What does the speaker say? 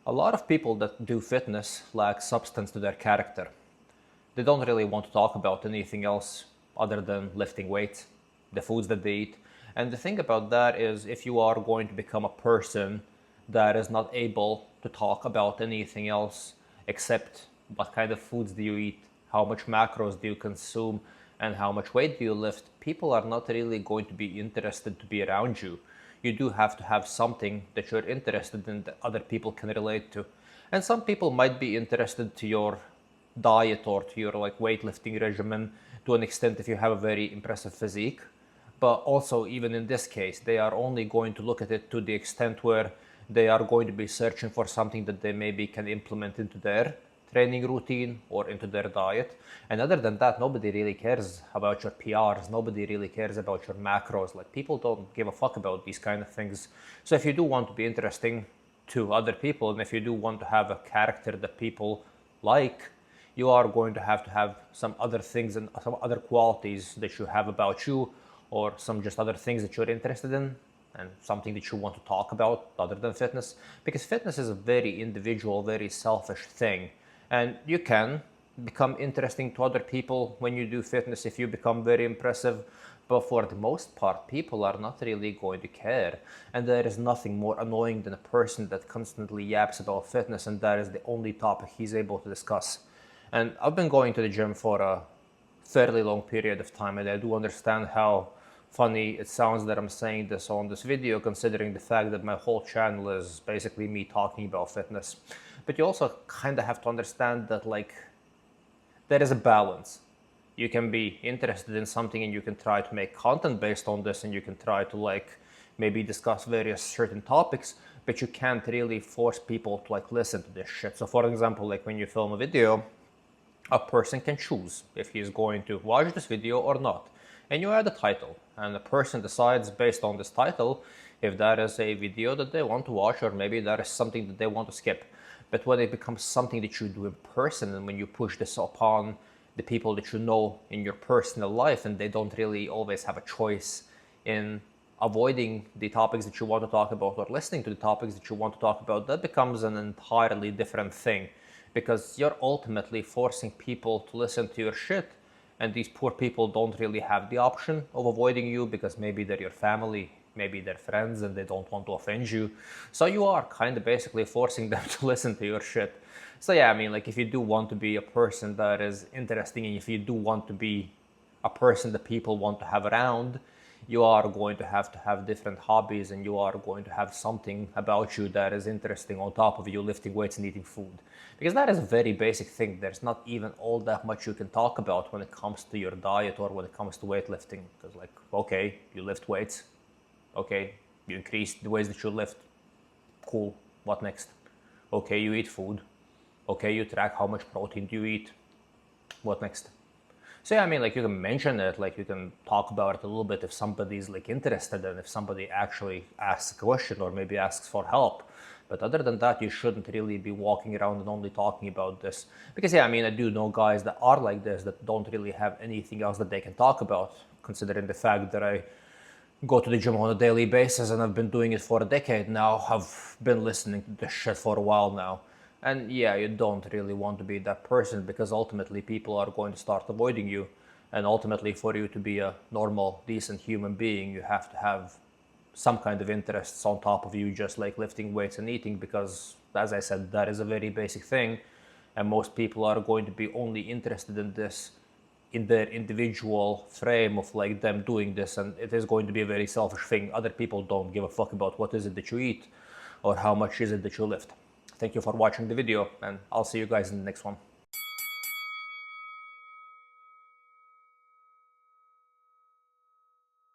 A lot of people that do fitness lack substance to their character. They don't really want to talk about anything else other than lifting weights, the foods that they eat. And the thing about that is, if you are going to become a person that is not able to talk about anything else except what kind of foods do you eat, how much macros do you consume, and how much weight do you lift, people are not really going to be interested to be around you. You do have to have something that you're interested in that other people can relate to. And some people might be interested to your diet or to your weightlifting regimen to an extent if you have a very impressive physique. But also, even in this case, they are only going to look at it to the extent where they are going to be searching for something that they maybe can implement into their training routine or into their diet. And other than that, nobody really cares about your PRs. Nobody really cares about your macros. Like, people don't give a fuck about these kind of things. So if you do want to be interesting to other people, and if you do want to have a character that people like, you are going to have some other things and some other qualities that you have about you, or some just other things that you're interested in, and something that you want to talk about other than fitness. Because fitness is a very individual, very selfish thing. And you can become interesting to other people when you do fitness if you become very impressive. But for the most part, people are not really going to care. And there is nothing more annoying than a person that constantly yaps about fitness and that is the only topic he's able to discuss. And I've been going to the gym for a fairly long period of time, and I do understand how funny it sounds that I'm saying this on this video, considering the fact that my whole channel is basically me talking about fitness. But you also kind of have to understand that, like, there is a balance. You can be interested in something and you can try to make content based on this, and you can try to maybe discuss various certain topics, but you can't really force people to listen to this shit. So for example, when you film a video, a person can choose if he is going to watch this video or not. And you add a title, and the person decides based on this title if that is a video that they want to watch, or maybe that is something that they want to skip. But when it becomes something that you do in person, and when you push this upon the people that you know in your personal life, and they don't really always have a choice in avoiding the topics that you want to talk about or listening to the topics that you want to talk about, that becomes an entirely different thing. Because you're ultimately forcing people to listen to your shit, and these poor people don't really have the option of avoiding you because maybe they're your family, maybe they're friends, and they don't want to offend you. So you are kind of basically forcing them to listen to your shit. So yeah, I mean, if you do want to be a person that is interesting, and if you do want to be a person that people want to have around, you are going to have different hobbies, and you are going to have something about you that is interesting on top of you lifting weights and eating food. Because that is a very basic thing. There's not even all that much you can talk about when it comes to your diet or when it comes to weightlifting. Because okay, you lift weights. Okay, you increase the weights that you lift. Cool, what next? Okay, you eat food. Okay, you track how much protein do you eat. What next? So yeah, I mean, you can mention it, you can talk about it a little bit if somebody's interested, and if somebody actually asks a question or maybe asks for help. But other than that, you shouldn't really be walking around and only talking about this. Because yeah, I mean, I do know guys that are like this, that don't really have anything else that they can talk about, considering the fact that I go to the gym on a daily basis, and I've been doing it for a decade now. I've been listening to this shit for a while now. And yeah, you don't really want to be that person, because ultimately people are going to start avoiding you. And ultimately, for you to be a normal, decent human being, you have to have some kind of interests on top of you, just like lifting weights and eating, because as I said, that is a very basic thing. And most people are going to be only interested in this in their individual frame of them doing this, and it is going to be a very selfish thing. Other people don't give a fuck about what is it that you eat or how much is it that you lift. Thank you for watching the video, and I'll see you guys in the next one.